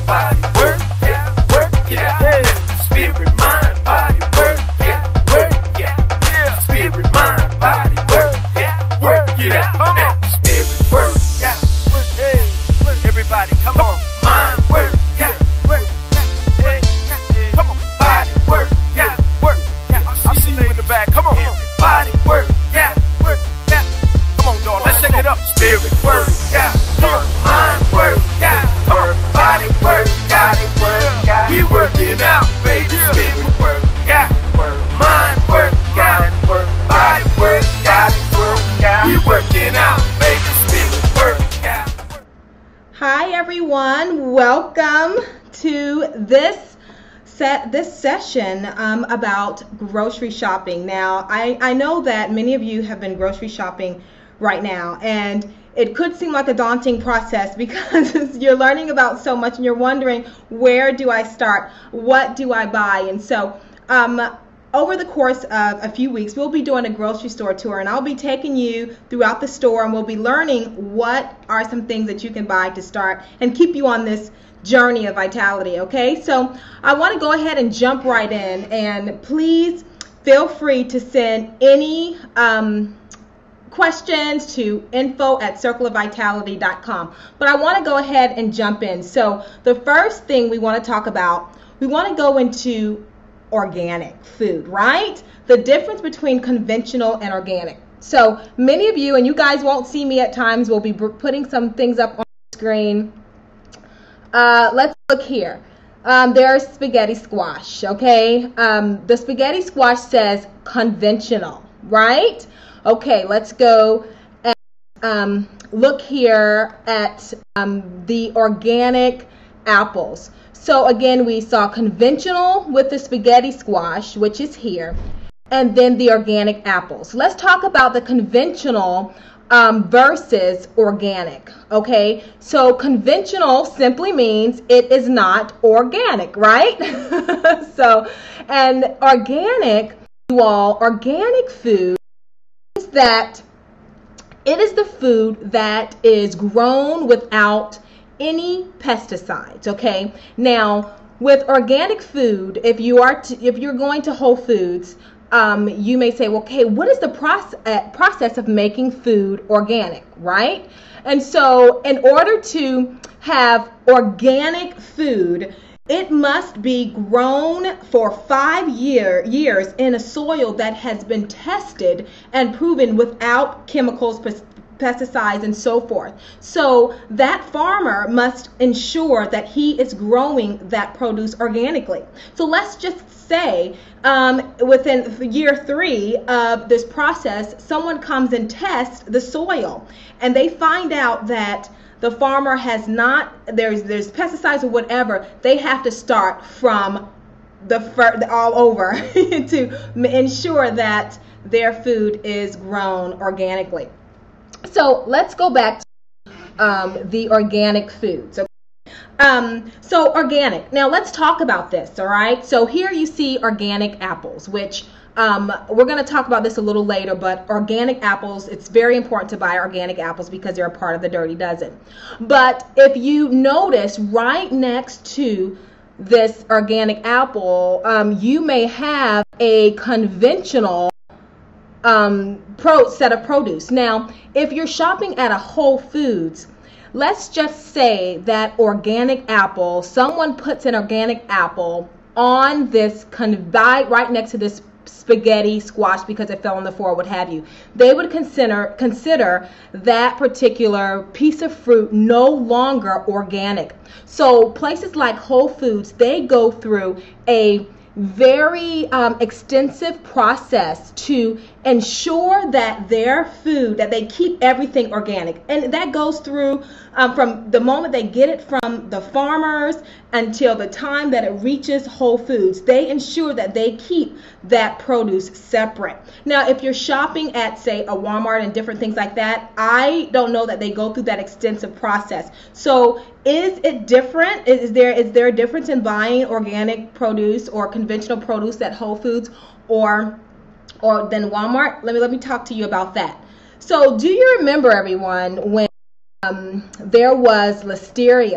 body, work, yeah, work, yeah. Spirit, mind, body, work, yeah, work, yeah. Spirit, mind, body, work, yeah, work, yeah. Spirit, work, yeah, work, hey. Everybody, come on. Mind, work, yeah, work, yeah. Come on, body, work, yeah, work, yeah. I see you in the back. Come on, body, work, yeah, work, yeah. Come on, dog. Let's take it up. Spirit, work, yeah. Mind, work, yeah. Body, work, body, work, yeah. We working out, baby. Spirit, work, yeah. Mind, work, yeah. Body, work, body, work, yeah. We working out, baby. Spirit, work, yeah. Hi everyone, welcome to this session about grocery shopping. Now, I know that many of you have been grocery shopping right now, and it could seem like a daunting process because you're learning about so much and you're wondering, where do I start? What do I buy? And so over the course of a few weeks, we'll be doing a grocery store tour, and I'll be taking you throughout the store, and we'll be learning what are some things that you can buy to start and keep you on this journey of vitality, okay? So I want to go ahead and jump right in, and please feel free to send any questions to info@circleofvitality.com. But I want to go ahead and jump in. So the first thing we want to talk about, we want to go into organic food, right? The difference between conventional and organic. So many of you, and you guys won't see me at times, will be putting some things up on the screen. Let's look here. There's spaghetti squash, okay? The spaghetti squash says conventional, right? Okay, let's go and look here at the organic apples. So again, we saw conventional with the spaghetti squash, which is here, and then the organic apples. Let's talk about the conventional versus organic, okay? So conventional simply means it is not organic, right? So, and organic, you all, organic food is that it is the food that is grown without any pesticides, okay? Now, with organic food, if you're going to Whole Foods, you may say, well, okay, what is the process of making food organic, right? And so in order to have organic food, it must be grown for 5 years in a soil that has been tested and proven without chemicals, pesticides, and so forth. So that farmer must ensure that he is growing that produce organically. So let's just say within year 3 of this process, someone comes and tests the soil, and they find out that the farmer has not, there's pesticides or whatever. They have to start from all over to ensure that their food is grown organically. So let's go back to the organic foods. So organic. Now let's talk about this, all right? So here you see organic apples, which we're going to talk about this a little later, but organic apples, it's very important to buy organic apples because they're a part of the Dirty Dozen. But if you notice, right next to this organic apple, you may have a conventional set of produce. Now, if you're shopping at a Whole Foods, let's just say that organic apple, someone puts an organic apple on this right next to this spaghetti squash because it fell on the floor, what have you. They would consider that particular piece of fruit no longer organic. So places like Whole Foods, they go through a very extensive process to ensure that their food, that they keep everything organic. And that goes through from the moment they get it from the farmers until the time that it reaches Whole Foods. They ensure that they keep that produce separate. Now, if you're shopping at, say, a Walmart and different things like that, I don't know that they go through that extensive process. So is it different? Is there a difference in buying organic produce or conventional produce at Whole Foods or than Walmart? Let me talk to you about that. So do you remember, everyone, when there was listeria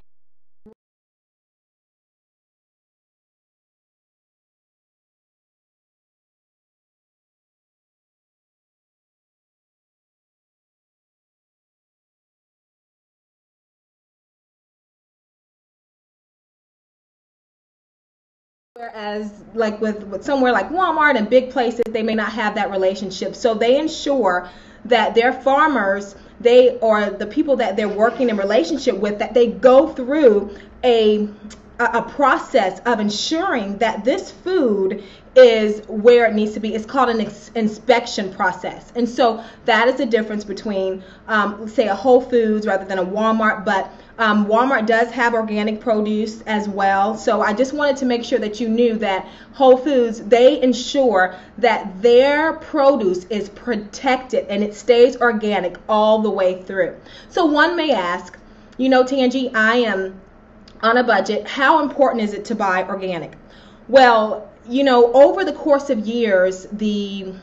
Whereas like with somewhere like Walmart and big places, they may not have that relationship. So they ensure that their farmers, they or the people that they're working in relationship with, that they go through a process of ensuring that this food is where it needs to be. It's called an inspection process. And so that is the difference between, say, a Whole Foods rather than a Walmart. But Walmart does have organic produce as well. So I just wanted to make sure that you knew that Whole Foods, they ensure that their produce is protected and it stays organic all the way through. So one may ask, Tangi, I am on a budget. How important is it to buy organic? Well, over the course of years, the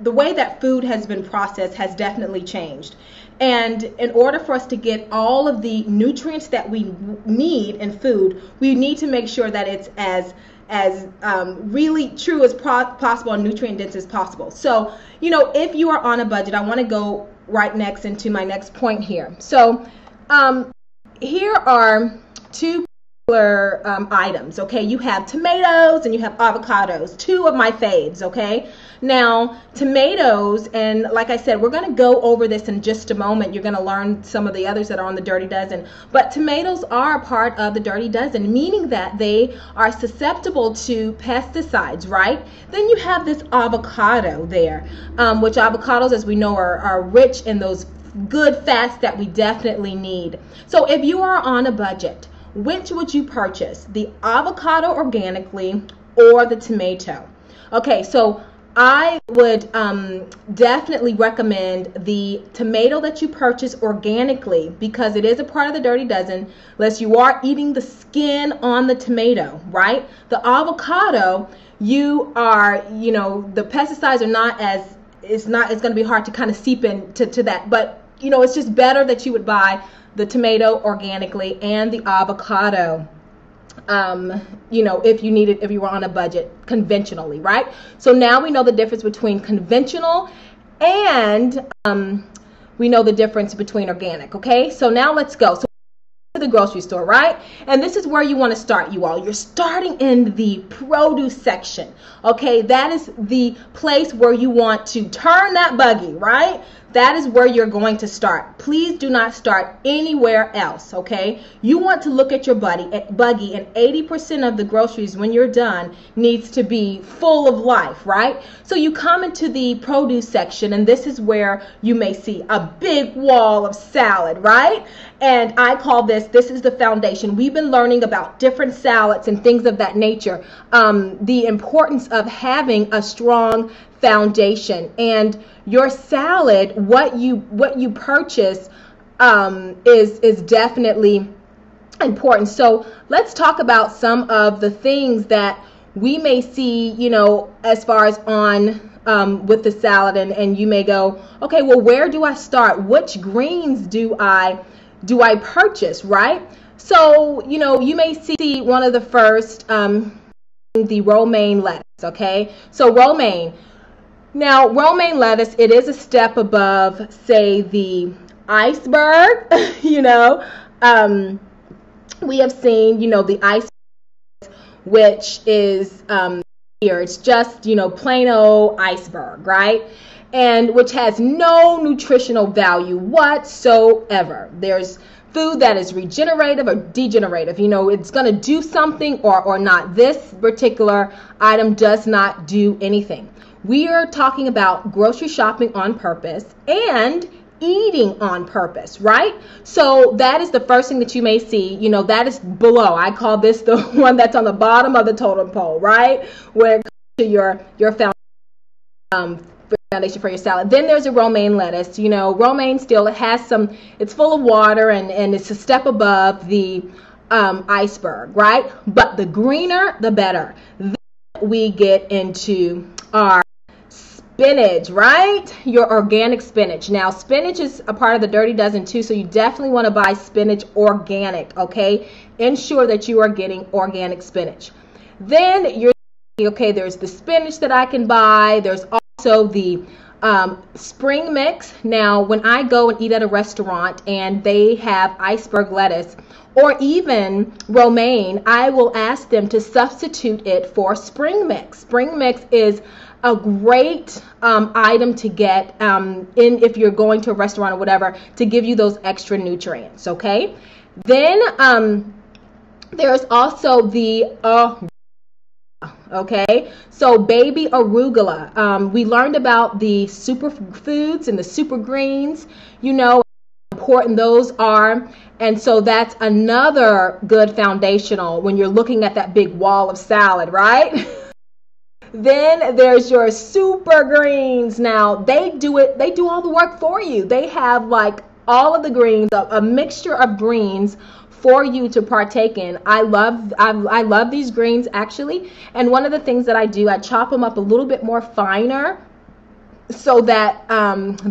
way that food has been processed has definitely changed. And in order for us to get all of the nutrients that we need in food, we need to make sure that it's as really true as possible and nutrient dense as possible. So, if you are on a budget, I want to go right next into my next point here. So, here are two items. Okay, you have tomatoes and you have avocados, two of my faves. Okay, now tomatoes, and like I said, we're going to go over this in just a moment. You're going to learn some of the others that are on the Dirty Dozen, but tomatoes are a part of the Dirty Dozen, meaning that they are susceptible to pesticides, right? Then you have this avocado there, which avocados, as we know, are rich in those good fats that we definitely need. So if you are on a budget, which would you purchase, the avocado organically or the tomato? Okay, so I would definitely recommend the tomato that you purchase organically, because it is a part of the Dirty Dozen, unless you are eating the skin on the tomato, right? The avocado, the pesticides are not as, it's going to be hard to kind of seep into that, but it's just better that you would buy the tomato organically and the avocado, if you were on a budget conventionally, right? So now we know the difference between conventional and we know the difference between organic. Okay, so now let's go. So to the grocery store, right? And this is where you want to start, you all. You're starting in the produce section. Okay, that is the place where you want to turn that buggy, right? That is where you're going to start. Please do not start anywhere else, okay? You want to look at your buggy, and 80% of the groceries when you're done needs to be full of life, right? So you come into the produce section, and this is where you may see a big wall of salad, right? And I call this is the foundation. We've been learning about different salads and things of that nature. The importance of having a strong foundation, and your salad, what you purchase, is definitely important. So let's talk about some of the things that we may see, as far as on with the salad, and you may go, okay, well, where do I start? Which greens do I purchase, right? So, you may see one of the first, the romaine lettuce, okay? So romaine. Now, romaine lettuce, it is a step above, say, the iceberg. We have seen, the iceberg, which is here. It's just, plain old iceberg, right? And which has no nutritional value whatsoever. There's food that is regenerative or degenerative. It's going to do something or not. This particular item does not do anything. We are talking about grocery shopping on purpose and eating on purpose, right? So that is the first thing that you may see. That is below. I call this the one that's on the bottom of the totem pole, right? When it comes to your foundation for your salad. Then there's a romaine lettuce. Romaine still, it's full of water, and it's a step above the iceberg, right? But the greener, the better. Then we get into our spinach, right? Your organic spinach. Now, spinach is a part of the Dirty Dozen too, so you definitely want to buy spinach organic, okay? Ensure that you are getting organic spinach. Then you're okay, there's the spinach that I can buy. There's also the Spring mix. Now, when I go and eat at a restaurant and they have iceberg lettuce or even romaine, I will ask them to substitute it for spring mix. Spring mix is a great item to get if you're going to a restaurant or whatever, to give you those extra nutrients. Okay. Then there's also the okay, so baby arugula. We learned about the superfoods and the super greens, you know, how important those are. And so that's another good foundational when you're looking at that big wall of salad, right? Then there's your super greens. Now they do all the work for you. They have like all of the greens, a mixture of greens for you to partake in. I love these greens actually. And one of the things that I do, I chop them up a little bit more finer so that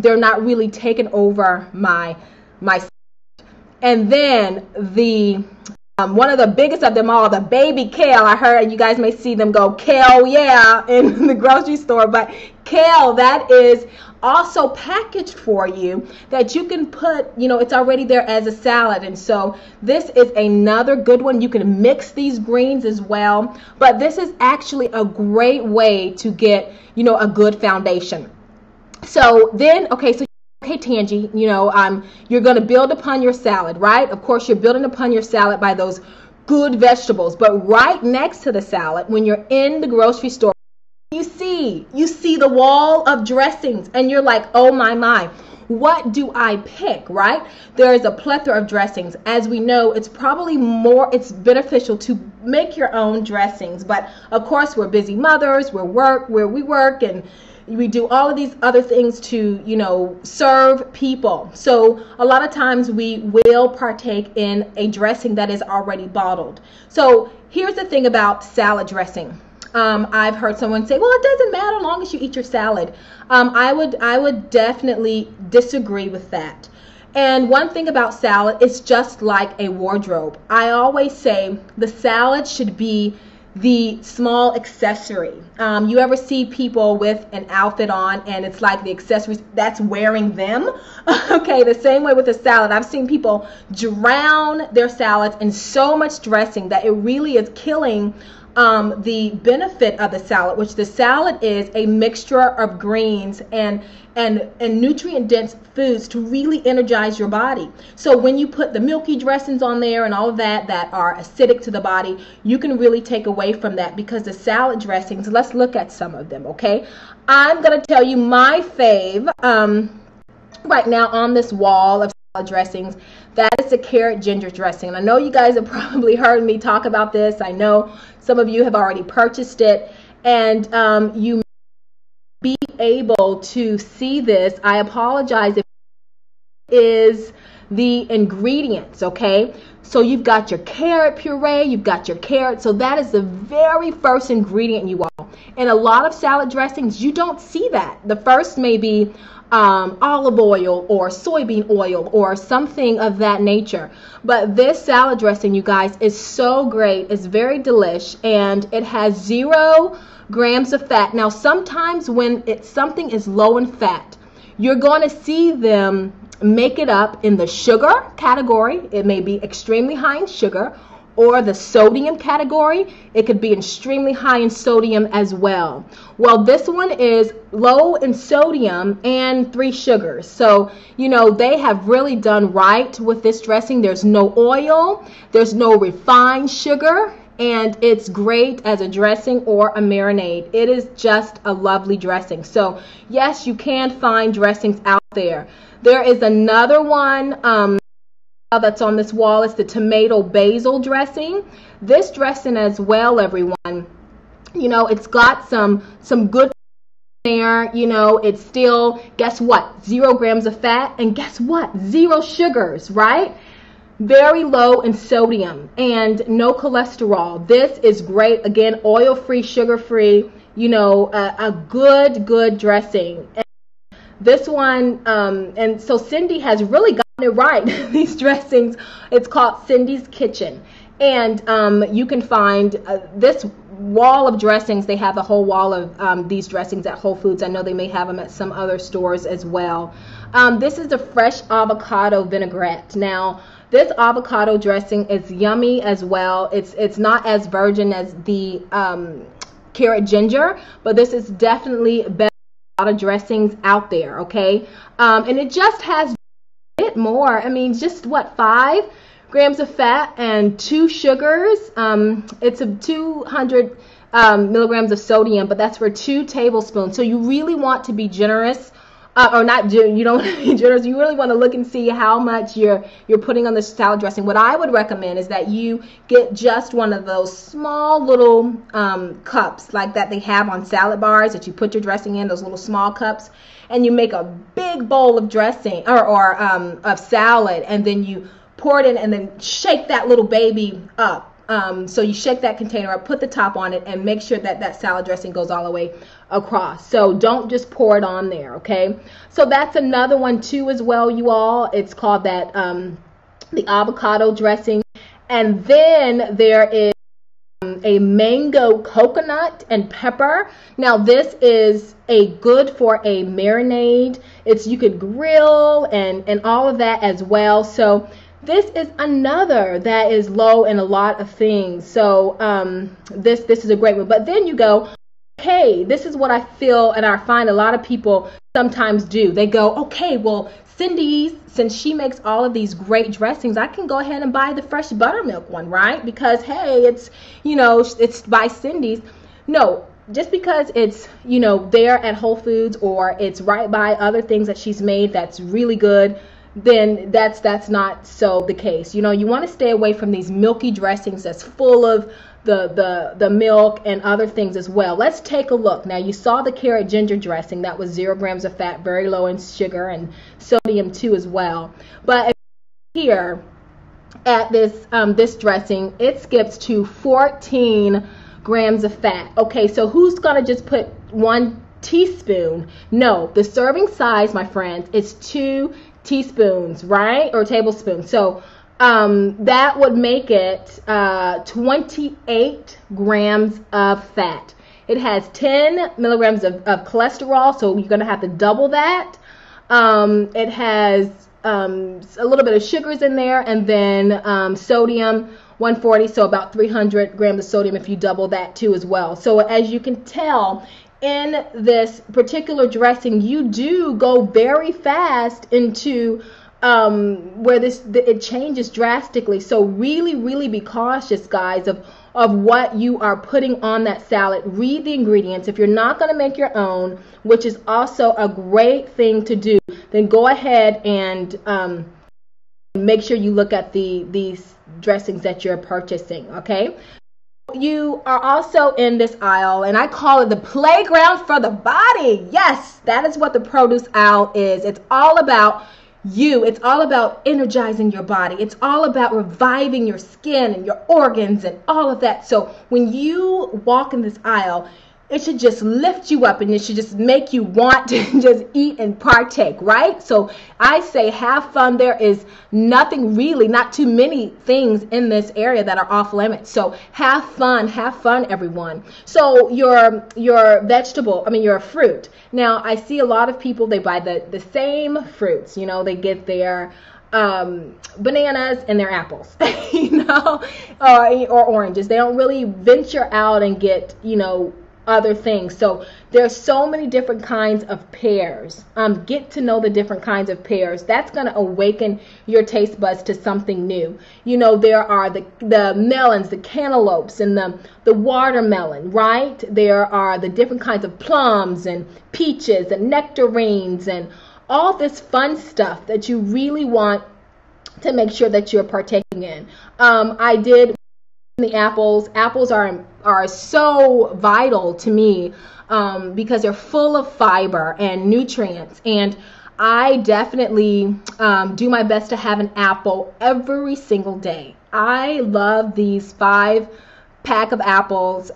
they're not really taking over my. And then the one of the biggest of them all, the baby kale. I heard you guys may see them go, kale, yeah, in the grocery store, but kale, that is also packaged for you that you can put, you know, it's already there as a salad. And so this is another good one. You can mix these greens as well, but this is actually a great way to get, you know, a good foundation. So then, okay, Tangi, you know, you're going to build upon your salad, right? Of course, you're building upon your salad by those good vegetables, but right next to the salad, when you're in the grocery store, you see the wall of dressings and you're like, oh my, what do I pick, right? There is a plethora of dressings. As we know, it's beneficial to make your own dressings, but of course we're busy mothers, we work and we do all of these other things to, you know, serve people. So a lot of times we will partake in a dressing that is already bottled. So here's the thing about salad dressing. I've heard someone say, well, it doesn't matter as long as you eat your salad. I would definitely disagree with that. And one thing about salad, it's just like a wardrobe. I always say the salad should be the small accessory. You ever see people with an outfit on and it's like the accessories that's wearing them? Okay, the same way with a salad. I've seen people drown their salads in so much dressing that it really is killing the benefit of the salad, which the salad is a mixture of greens and nutrient dense foods to really energize your body. So when you put the milky dressings on there and all of that are acidic to the body, you can really take away from that, because the salad dressings, let's look at some of them. Okay, I'm going to tell you my fave right now on this wall of salad dressings. That is the carrot ginger dressing. And I know you guys have probably heard me talk about this. I know some of you have already purchased it, and you may be able to see this. I apologize if it is the ingredients, okay? So you've got your carrot puree, you've got your carrot. So that is the very first ingredient, you all. In a lot of salad dressings, you don't see that. The first may be olive oil or soybean oil or something of that nature. But this salad dressing, you guys, is so great. It's very delish, and it has 0 grams of fat. Now, sometimes when something is low in fat, you're going to see them make it up in the sugar category. It may be extremely high in sugar, or the sodium category. It could be extremely high in sodium as well. Well, this one is low in sodium and 3 sugars. So, you know, they have really done right with this dressing. There's no oil, there's no refined sugar, and it's great as a dressing or a marinade. It is just a lovely dressing. So, yes, you can find dressings out there. There is another one that's on this wall. Is the tomato basil dressing. This dressing as well, everyone, you know, it's got some good there. You know, it's still, guess what, 0 grams of fat, and guess what, 0 sugars, right? Very low in sodium and no cholesterol. This is great. Again, oil-free, sugar-free, you know, a good dressing. And this one, and so Cindy has really gotten it right. These dressings, it's called Cindy's Kitchen, and you can find this wall of dressings. They have the whole wall of these dressings at Whole Foods. I know they may have them at some other stores as well. This is the fresh avocado vinaigrette. Now, this avocado dressing is yummy as well. It's not as virgin as the carrot ginger, but this is definitely better than a lot of dressings out there, okay? And it just has a bit more. I mean, just what, 5 grams of fat and 2 sugars. It's a 200 milligrams of sodium, but that's for 2 tablespoons. So you really want to be generous. Or not, you don't want to be generous. You really want to look and see how much you're putting on the salad dressing. What I would recommend is that you get just one of those small little cups like that they have on salad bars that you put your dressing in, those little small cups, and you make a big bowl of dressing or of salad, and then you pour it in and then shake that little baby up. So you shake that container up, put the top on it, and make sure that that salad dressing goes all the way across. So don't just pour it on there, okay? So that's another one too as well, you all. It's called that the avocado dressing. And then there is a mango coconut and pepper. Now this is a good for a marinade. You could grill and all of that as well. So this is another that is low in a lot of things. So this is a great one. But then you go, okay, this is what I feel and I find a lot of people sometimes do. They go, okay, well, Cindy's, since she makes all of these great dressings, I can go ahead and buy the fresh buttermilk one, right? Because, hey, it's, it's by Cindy's. No, just because it's, there at Whole Foods or it's right by other things that she's made that's really good, then that's not so the case. You want to stay away from these milky dressings that's full of the milk and other things as well. Let's take a look. Now, you saw the carrot ginger dressing. That was 0 grams of fat, very low in sugar and sodium too as well. But here at this dressing, it skips to 14 grams of fat. Okay, so who's gonna just put 1 teaspoon? No, the serving size, my friends, is 2 teaspoons, right? Or tablespoons. So that would make it 28 grams of fat. It has 10 milligrams of cholesterol, so you're going to have to double that. It has a little bit of sugars in there, and then sodium, 140, so about 300 grams of sodium if you double that too as well. So as you can tell, in this particular dressing, you do go very fast into where it changes drastically. So really be cautious, guys, of what you are putting on that salad. Read the ingredients. If you're not going to make your own, which is also a great thing to do, then go ahead and make sure you look at these dressings that you're purchasing, okay? You are also in this aisle, and I call it the playground for the body. Yes, that is what the produce aisle is. It's all about you. It's all about energizing your body. It's all about reviving your skin and your organs and all of that. So when you walk in this aisle, it should just lift you up and it should just make you want to just eat and partake, right? So I say have fun. There is nothing really, not too many things in this area that are off limits. So have fun, everyone. So your fruit. Now I see a lot of people, they buy the same fruits, they get their bananas and their apples, or oranges. They don't really venture out and get, other things. So there's so many different kinds of pears. Get to know the different kinds of pears. That's going to awaken your taste buds to something new. There are the melons, the cantaloupes, and the watermelon, right? There are the different kinds of plums and peaches and nectarines and all this fun stuff that you really want to make sure that you're partaking in. I did the apples. Apples are so vital to me because they're full of fiber and nutrients, and I definitely do my best to have an apple every single day. I love these 5-pack of apples.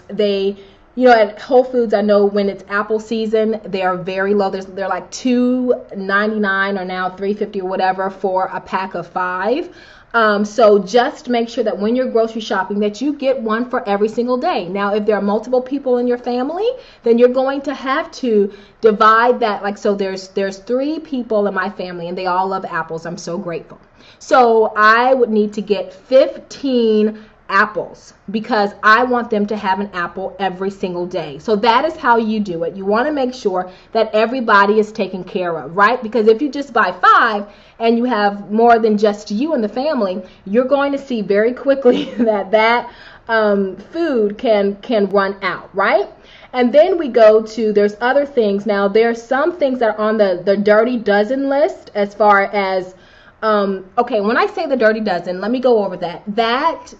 They You know, at Whole Foods, I know when it's apple season, they are very low. They're like $2.99 or now $3.50 or whatever for a pack of 5. So just make sure that when you're grocery shopping that you get one for every single day. Now, if there are multiple people in your family, then you're going to have to divide that. Like, so there's 3 people in my family and they all love apples. I'm so grateful. So I would need to get 15 apples because I want them to have an apple every single day. So that is how you do it. You want to make sure that everybody is taken care of, right? Because if you just buy 5 and you have more than just you in the family, you're going to see very quickly that food can run out, right? And then we go to, there's other things. Now, there's some things that are on the Dirty Dozen list as far as, okay, when I say the Dirty Dozen, let me go over that. That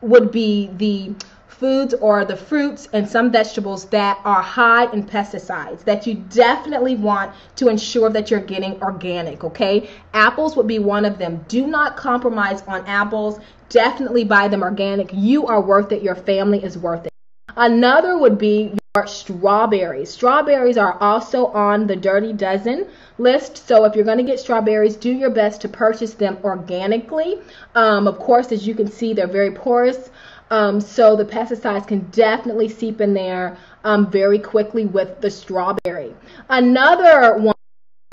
would be the foods or the fruits and some vegetables that are high in pesticides that you definitely want to ensure that you're getting organic, okay? Apples would be one of them. Do not compromise on apples. Definitely buy them organic. You are worth it. Your family is worth it. Another would be your strawberries. Strawberries are also on the Dirty Dozen list. So if you're going to get strawberries, do your best to purchase them organically. Of course, as you can see, they're very porous. So the pesticides can definitely seep in there very quickly with the strawberry. Another one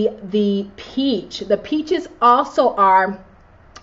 would be the peach. The peaches also are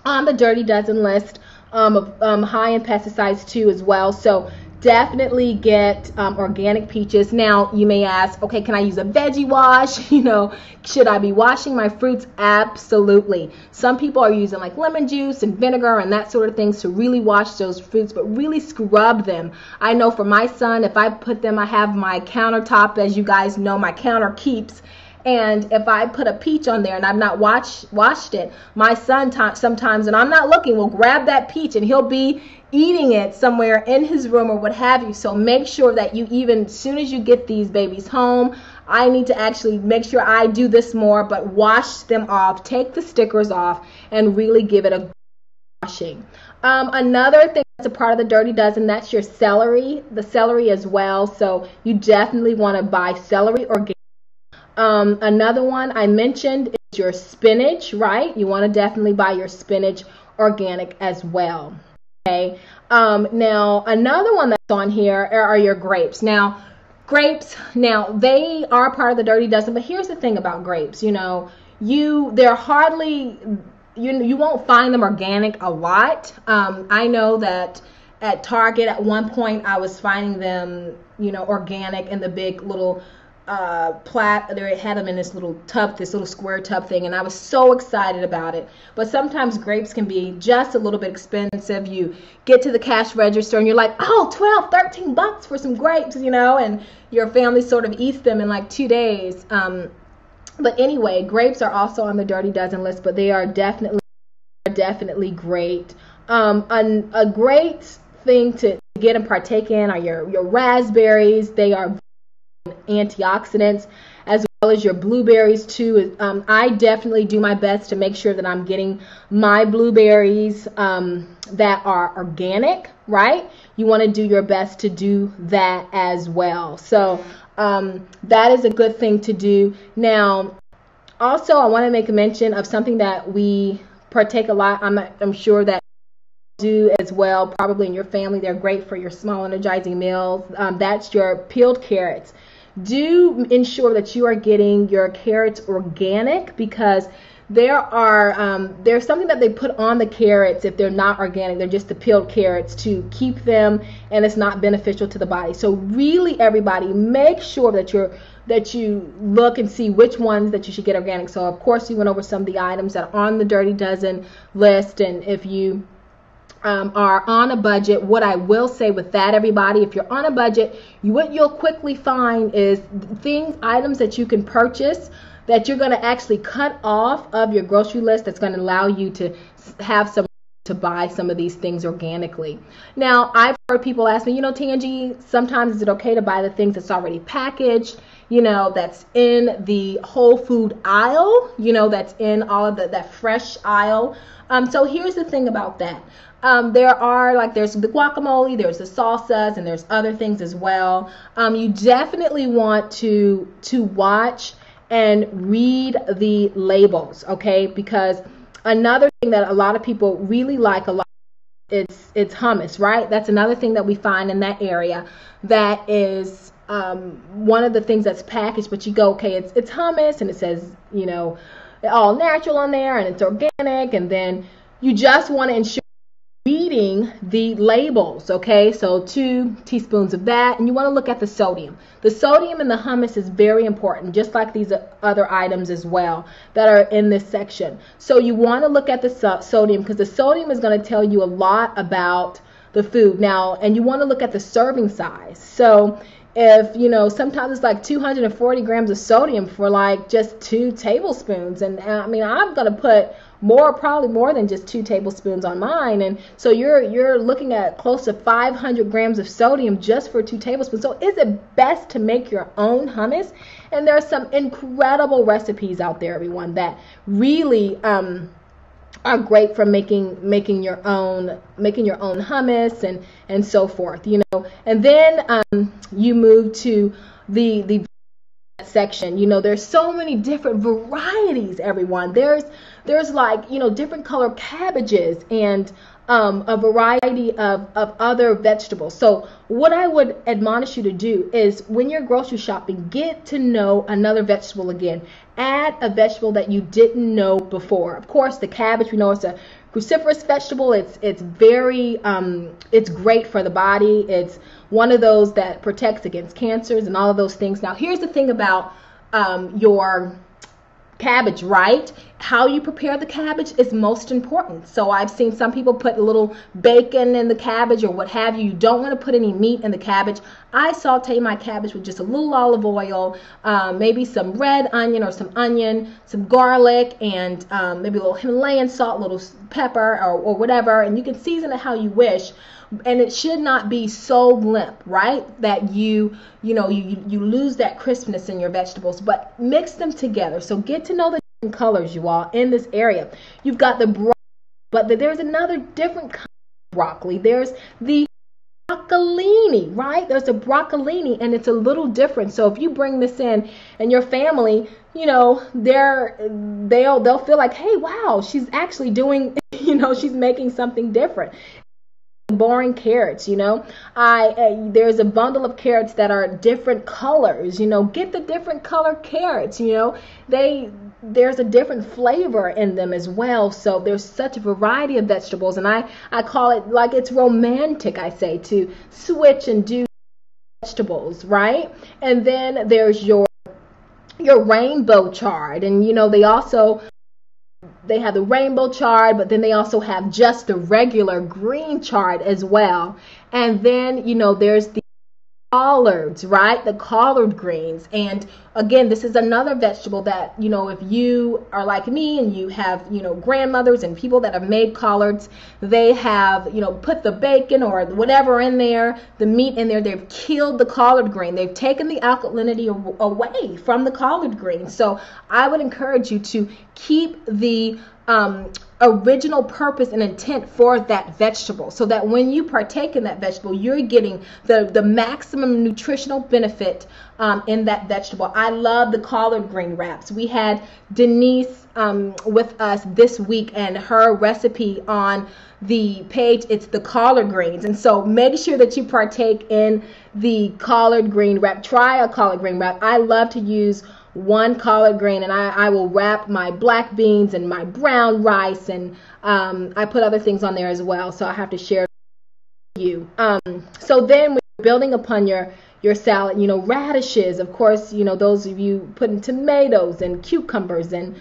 on the Dirty Dozen list of high in pesticides too as well. So definitely get organic peaches. Now, you may ask, okay, can I use a veggie wash? You know, should I be washing my fruits? Absolutely. Some people are using like lemon juice and vinegar and that sort of things to really wash those fruits, but really scrub them. I know for my son, if I put them, I have my countertop, as you guys know, my counter keeps. And if I put a peach on there and I've not washed it, my son sometimes, and I'm not looking, will grab that peach and he'll be eating it somewhere in his room or what have you. So make sure that you, even as soon as you get these babies home, I need to actually make sure I do this more, but wash them off, take the stickers off, and really give it a washing. Another thing that's a part of the Dirty Dozen, that's your celery, the celery as well. So you definitely want to buy celery organic. Another one I mentioned is your spinach, right? You want to definitely buy your spinach organic as well. Okay. Now another one that's on here are your grapes. Now, grapes, they are part of the Dirty Dozen, but here's the thing about grapes. You know, they're hardly, you won't find them organic a lot. I know that at Target at one point I was finding them, you know, organic in the big little they had them in this little tub, this little square tub thing, and I was so excited about it. But sometimes grapes can be just a little bit expensive. You get to the cash register and you're like, oh, 12, 13 bucks for some grapes, you know, and your family sort of eats them in like 2 days. But anyway, grapes are also on the Dirty Dozen list, but they are definitely great. A great thing to get and partake in are your raspberries. They are antioxidants, as well as your blueberries too. I definitely do my best to make sure that I'm getting my blueberries that are organic, right? You want to do your best to do that as well. So that is a good thing to do. Now, also, I want to make a mention of something that we partake a lot. I'm sure that you do as well, probably in your family. They're great for your small energizing meals. That's your peeled carrots. Do ensure that you are getting your carrots organic, because there's something that they put on the carrots if they're not organic. They're just the peeled carrots to keep them, and it's not beneficial to the body. So really, everybody, make sure that you look and see which ones that you should get organic. So of course, we went over some of the items that are on the Dirty Dozen list, and if you are on a budget, what I will say with that, everybody, if you're on a budget, what you'll quickly find is items that you can purchase that you're going to actually cut off of your grocery list, that's going to allow you to have some to buy some of these things organically. Now, I've heard people ask me, you know, Tangi, sometimes is it okay to buy the things that's already packaged? that's in the whole food aisle, that's in all of that fresh aisle. So here's the thing about that. There's the guacamole, there's the salsas, and there's other things as well. You definitely want to watch and read the labels, okay? Because another thing that a lot of people really like a lot, it's hummus, right? That's another thing that we find in that area that is one of the things that's packaged, but you go, okay, it's hummus, and it says, all natural on there, and it's organic, and then you just want to ensure reading the labels, okay? So 2 teaspoons of that, and you want to look at the sodium. The sodium in the hummus is very important, just like these other items as well that are in this section. So you want to look at the sodium, because the sodium is going to tell you a lot about the food. Now, and you want to look at the serving size. So if, sometimes it's like 240 grams of sodium for like just 2 tablespoons. And I mean, I'm going to put probably more than just 2 tablespoons on mine. And so you're looking at close to 500 grams of sodium just for 2 tablespoons. So is it best to make your own hummus? And there are some incredible recipes out there, everyone, that really are great for making your own hummus and so forth, And then you move to the section. There's so many different varieties, everyone. There's like, different color cabbages and a variety of other vegetables. So what I would admonish you to do is, when you're grocery shopping, get to know another vegetable again. Add a vegetable that you didn't know before. Of course, the cabbage, we know it's a cruciferous vegetable. It's very it's great for the body. It's one of those that protects against cancers and all of those things. Now, here's the thing about your cabbage, right? How you prepare the cabbage is most important. So I've seen some people put a little bacon in the cabbage or what have you. You don't want to put any meat in the cabbage. I saute my cabbage with just a little olive oil, maybe some red onion or some onion, some garlic, and maybe a little Himalayan salt, a little pepper or whatever. And you can season it how you wish. And it should not be so limp, right, that you lose that crispness in your vegetables, but mix them together. So get to know the different colors, you all, in this area. You've got the broccoli, but there's another different kind of broccoli. There's the broccolini, right? There's a broccolini, and it's a little different. So if you bring this in and your family, they'll feel like, hey, wow, she's actually doing, she's making something different. Boring carrots, there's a bundle of carrots that are different colors. Get the different color carrots. There's a different flavor in them as well. So there's such a variety of vegetables, and I call it, like, it's romantic, I say, to switch and do vegetables, right? And then there's your rainbow chard, and they have the rainbow chard, but then they also have just the regular green chard as well. And then, there's the collards, right? The collard greens. And again, this is another vegetable that, if you are like me and you have, grandmothers and people that have made collards, they have, put the bacon or whatever in there, the meat in there, they've killed the collard green. They've taken the alkalinity away from the collard green. So I would encourage you to keep the original purpose and intent for that vegetable, so that when you partake in that vegetable, you're getting the maximum nutritional benefit in that vegetable. I love the collard green wraps. We had Denise with us this week, and her recipe on the page, it's the collard greens. And so make sure that you partake in the collard green wrap. Try a collard green wrap. I love to use one collard green, and I will wrap my black beans and my brown rice, and I put other things on there as well, so I have to share with you. So then when you're building upon your salad, radishes, of course, those of you putting tomatoes and cucumbers and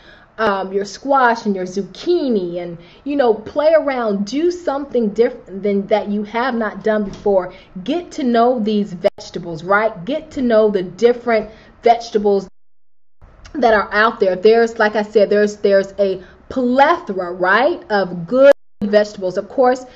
your squash and your zucchini, and play around, do something different than that you have not done before. Get to know these vegetables, right? Get to know the different vegetables that are out there. There's, like I said, there's a plethora, right, of good vegetables. Of course,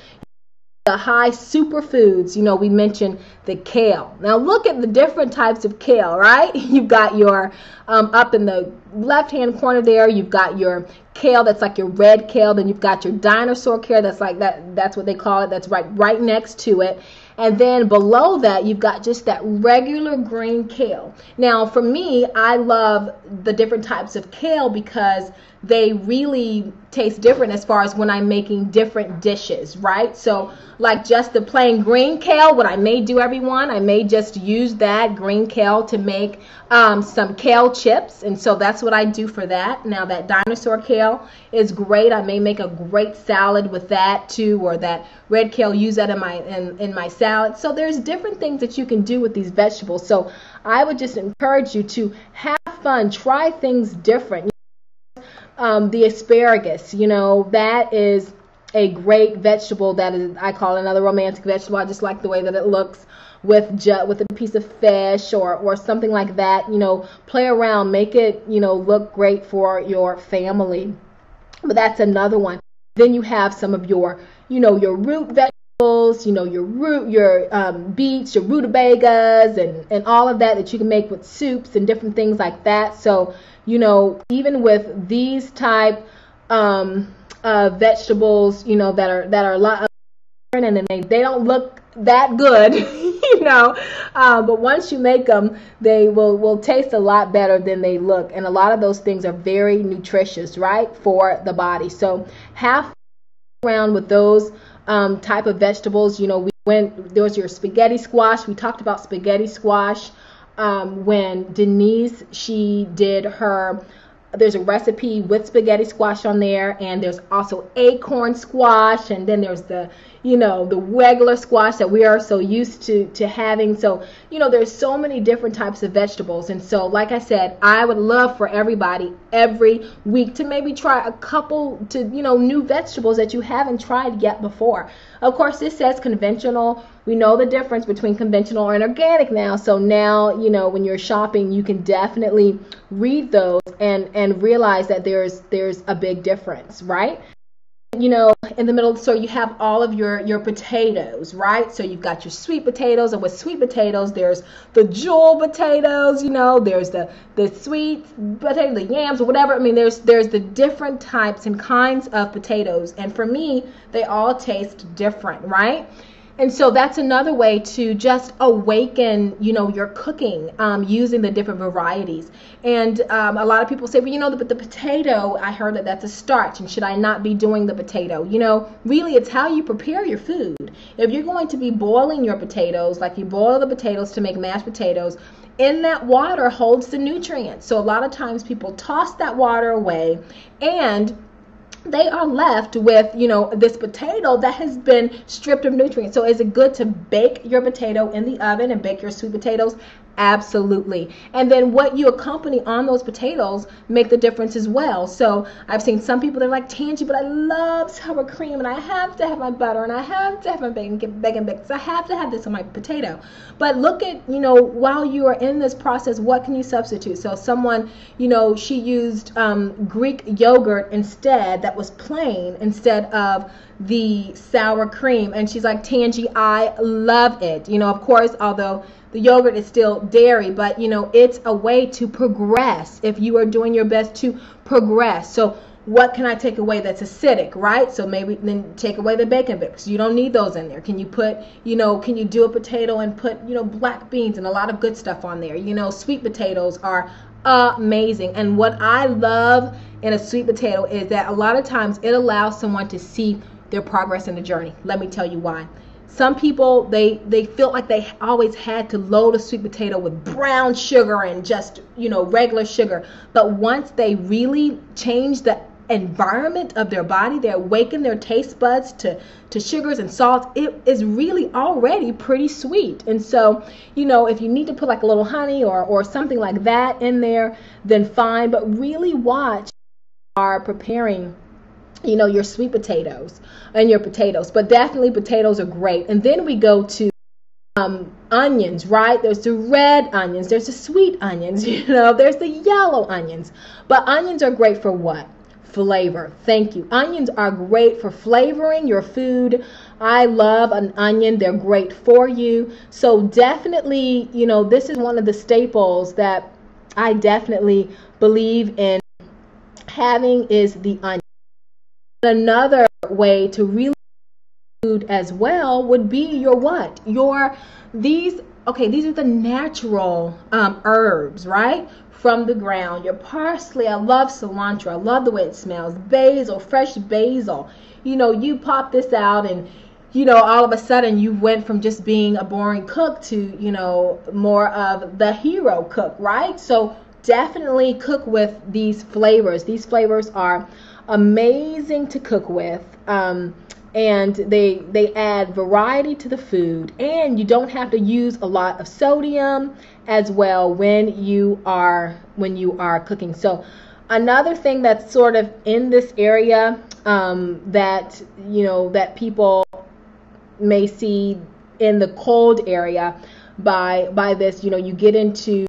the high superfoods, we mentioned the kale. Now look at the different types of kale, right? You've got your, up in the left-hand corner there, you've got your kale that's like your red kale. Then you've got your dinosaur kale that's like that. That's what they call it. That's right next to it. And then below that, you've got just that regular green kale. Now, for me, I love the different types of kale because they really taste different as far as when I'm making different dishes, right? So like just the plain green kale, what I may do, everyone, I may just use that green kale to make some kale chips. And so that's what I do for that. Now that dinosaur kale is great. I may make a great salad with that too, or that red kale, use that in my salad. So there's different things that you can do with these vegetables. So I would just encourage you to have fun, try things different. The asparagus, that is a great vegetable. That is, I call it another romantic vegetable. I just like the way that it looks with a piece of fish or something like that. Play around, make it, look great for your family. But that's another one. Then you have some of your, your root vegetables, your beets, your rutabagas, and all of that you can make with soups and different things like that. So, even with these type vegetables, that are a lot different, and then they don't look that good, but once you make them, they will taste a lot better than they look. And a lot of those things are very nutritious, right, for the body. So have around with those type of vegetables. There was your spaghetti squash. We talked about spaghetti squash when Denise, she did there's a recipe with spaghetti squash on there, and there's also acorn squash, and then there's the regular squash that we are so used to having. So, there's so many different types of vegetables. And so, like I said, I would love for everybody every week to maybe try a couple new vegetables that you haven't tried yet before. Of course, this says conventional. We know the difference between conventional and organic now. So now, when you're shopping, you can definitely read those and realize that there's a big difference, right? In the middle, so you have all of your potatoes, right? So you've got your sweet potatoes, and with sweet potatoes, there's the jewel potatoes, there's the sweet potato, the yams, or whatever. I mean, there's the different types and kinds of potatoes, and for me, they all taste different, right? And so that's another way to just awaken, your cooking using the different varieties. And a lot of people say, well, but the potato, I heard that that's a starch, and should I not be doing the potato? Really, it's how you prepare your food. If you're going to be boiling your potatoes, like you boil the potatoes to make mashed potatoes, in that water holds the nutrients. So a lot of times people toss that water away, and they are left with, this potato that has been stripped of nutrients. So is it good to bake your potato in the oven and bake your sweet potatoes? Absolutely. And then what you accompany on those potatoes make the difference as well. So I've seen some people, they're like, Tangie, but I love sour cream, and I have to have my butter, and I have to have my bacon bits. I have to have this on my potato. But look at, while you are in this process, what can you substitute? So someone, she used Greek yogurt instead, that was plain, instead of the sour cream. And she's like, Tangie, I love it. Of course, although the yogurt is still dairy, but it's a way to progress if you are doing your best to progress. So what can I take away that's acidic, right? So maybe then take away the bacon bits. You don't need those in there. Can you put, can you do a potato and put, black beans and a lot of good stuff on there? Sweet potatoes are amazing. And what I love in a sweet potato is that a lot of times it allows someone to see their progress in the journey. Let me tell you why. Some people, they feel like they always had to load a sweet potato with brown sugar and just, regular sugar. But once they really change the environment of their body, they awaken their taste buds to sugars and salts, it is really already pretty sweet. And so, if you need to put like a little honey or something like that in there, then fine. But really watch are preparing your sweet potatoes and your potatoes. But definitely potatoes are great. And then we go to onions, right? There's the red onions, there's the sweet onions, there's the yellow onions. But onions are great for what? flavor. Thank you. Onions are great for flavoring your food. I love an onion. They're great for you. So definitely, this is one of the staples that I definitely believe in having is the onion. Another way to really food as well would be your what? These are the natural herbs, right? From the ground. Your parsley, I love cilantro. I love the way it smells. Basil, fresh basil. You pop this out and all of a sudden you went from just being a boring cook to, more of the hero cook, right? So definitely cook with these flavors. These flavors are amazing to cook with. And they add variety to the food, and you don't have to use a lot of sodium as well when you are cooking. So another thing that's sort of in this area that people may see in the cold area by this, you get into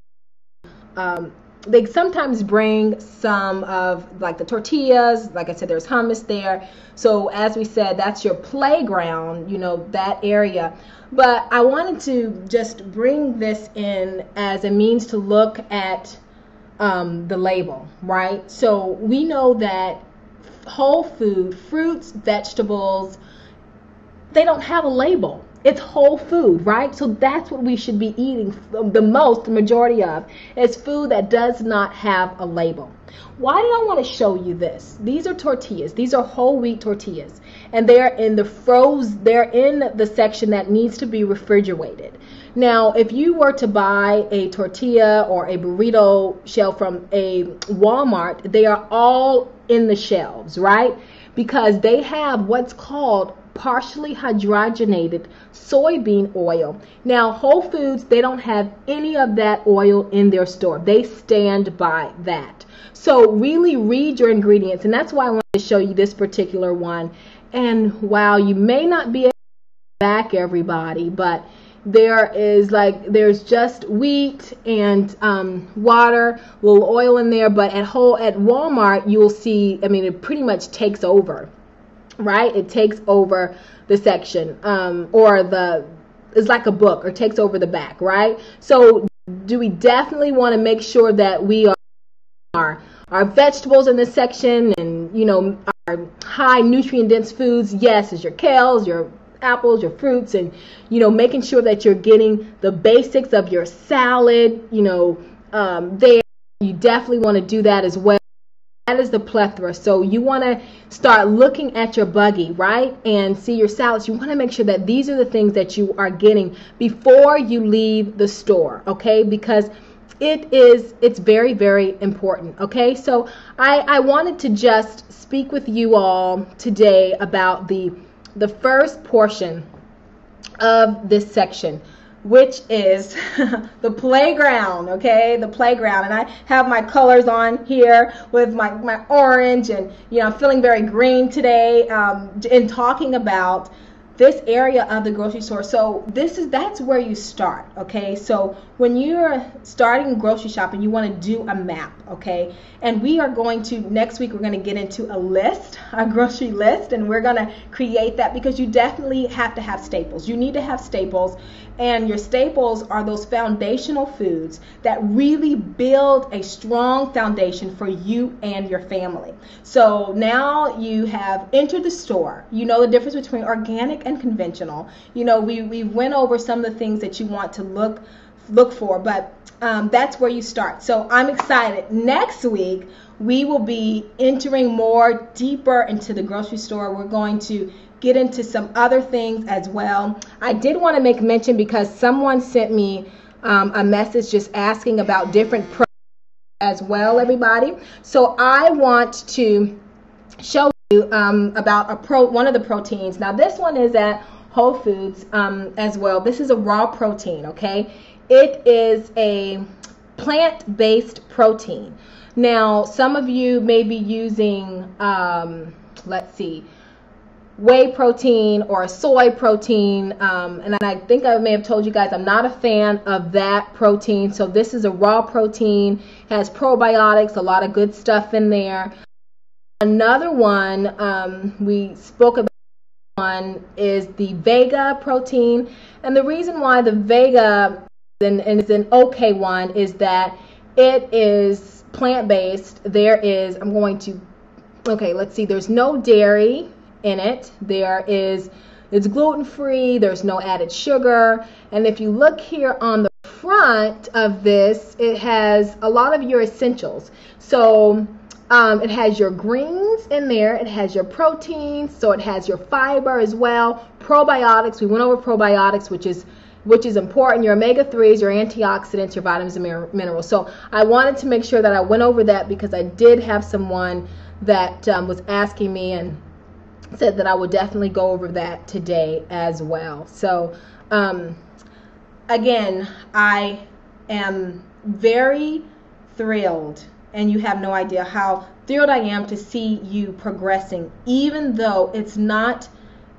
they sometimes bring some of like the tortillas. Like I said, there's hummus there. So as we said, that's your playground, that area. But I wanted to just bring this in as a means to look at the label, right? So we know that whole food, fruits, vegetables, they don't have a label. It's whole food, right? So that's what we should be eating the majority of, is food that does not have a label. Why did I want to show you this? These are tortillas. These are whole wheat tortillas. And they're in the section that needs to be refrigerated. Now, if you were to buy a tortilla or a burrito shell from a Walmart, they are all in the shelves, right? Because they have what's called partially hydrogenated soybean oil. Now, Whole Foods, they don't have any of that oil in their store. They stand by that. So really read your ingredients, and that's why I wanted to show you this particular one. And wow, you may not be able to back everybody, but there's just wheat and water, a little oil in there, but at Walmart, you'll see, it pretty much takes over. Right? It takes over the section, it's like a book, or takes over the back, right? So do we definitely want to make sure that we are our vegetables in this section, and our high nutrient dense foods? Yes, is your kales, your apples, your fruits, and making sure that you're getting the basics of your salad, there. You definitely want to do that as well. That is the plethora. So you want to start looking at your buggy, right? And see your salads. You want to make sure that these are the things that you are getting before you leave the store, okay? Because it's very, very important, okay? So I wanted to just speak with you all today about the first portion of this section, which is the playground, okay? The playground. And I have my colors on here with my orange, and I'm feeling very green today in talking about this area of the grocery store. So that's where you start, okay? So when you're starting grocery shopping, you want to do a map, okay? And we are going to, next week, we're going to get into a grocery list, and we're going to create that, because you definitely have to have staples. You need to have staples, and your staples are those foundational foods that really build a strong foundation for you and your family. So now you have entered the store. You know the difference between organic and conventional. We went over some of the things that you want to look for, but that's where you start. So I'm excited. Next week, we will be entering more deeper into the grocery store. We're going to get into some other things as well. I did want to make mention, because someone sent me a message just asking about different proteins as well, everybody. So I want to show you about one of the proteins. Now this one is at Whole Foods as well. This is a raw protein, okay? It is a plant-based protein. Now some of you may be using whey protein or soy protein, and I think I may have told you guys I'm not a fan of that protein. So this is a raw protein, has probiotics, a lot of good stuff in there. Another one we spoke about one is the Vega protein. And the reason why the Vega is an okay one is that it is plant-based. Let's see, there's no dairy in it. It's gluten-free, there's no added sugar. And if you look here on the front of this, it has a lot of your essentials. So it has your greens in there, it has your proteins, so it has your fiber as well, probiotics. We went over probiotics, which is important, your omega-3s, your antioxidants, your vitamins and minerals. So I wanted to make sure that I went over that because I did have someone that was asking me and said that I would definitely go over that today as well. So again, I am very thrilled, and you have no idea how thrilled I am to see you progressing, even though it's not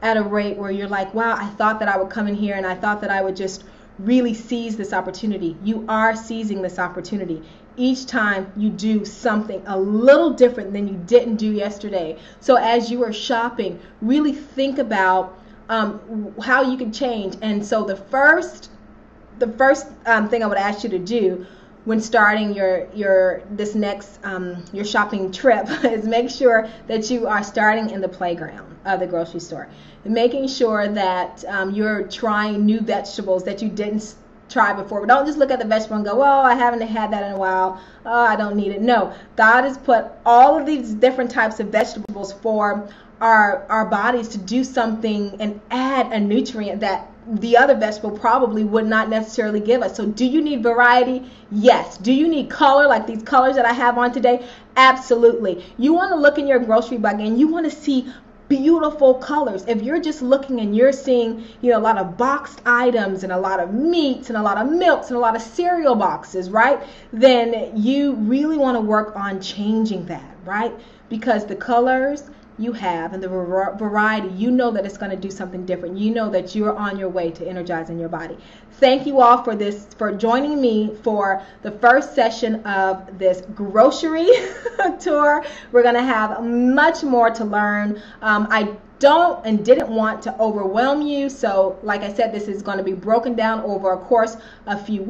at a rate where you're like, wow, I thought that I would come in here and I thought that I would just really seize this opportunity. You are seizing this opportunity. Each time you do something a little different than you didn't do yesterday. So as you are shopping, really think about how you can change. And so the first thing I would ask you to do when starting your shopping trip is make sure that you are starting in the playground of the grocery store, making sure that you're trying new vegetables that you didn't try before. But don't just look at the vegetable and go, well, I haven't had that in a while, oh, I don't need it. No, God has put all of these different types of vegetables for our bodies to do something and add a nutrient that the other vegetable probably would not necessarily give us. So do you need variety? Yes. Do you need color, like these colors that I have on today? Absolutely. You want to look in your grocery bag and you want to see beautiful colors. If you're just looking and you're seeing, a lot of boxed items and a lot of meats and a lot of milks and a lot of cereal boxes, right? Then you really want to work on changing that, right? Because the colors you have and the variety, you know that it's going to do something different. You know that you're on your way to energizing your body. Thank you all for joining me for the first session of this grocery tour. We're going to have much more to learn. I don't and didn't want to overwhelm you, so like I said, this is going to be broken down over a course of a few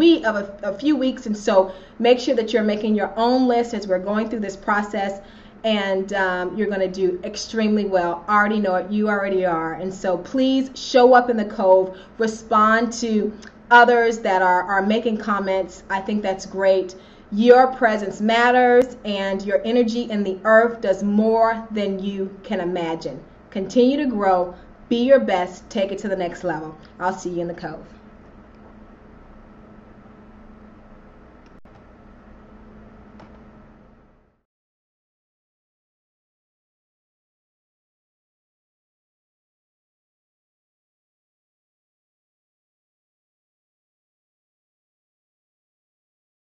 weeks, and so make sure that you're making your own list as we're going through this process. And you're going to do extremely well. I already know it. You already are. And so please show up in the Cove. Respond to others that are making comments. I think that's great. Your presence matters, and your energy in the earth does more than you can imagine. Continue to grow. Be your best. Take it to the next level. I'll see you in the Cove.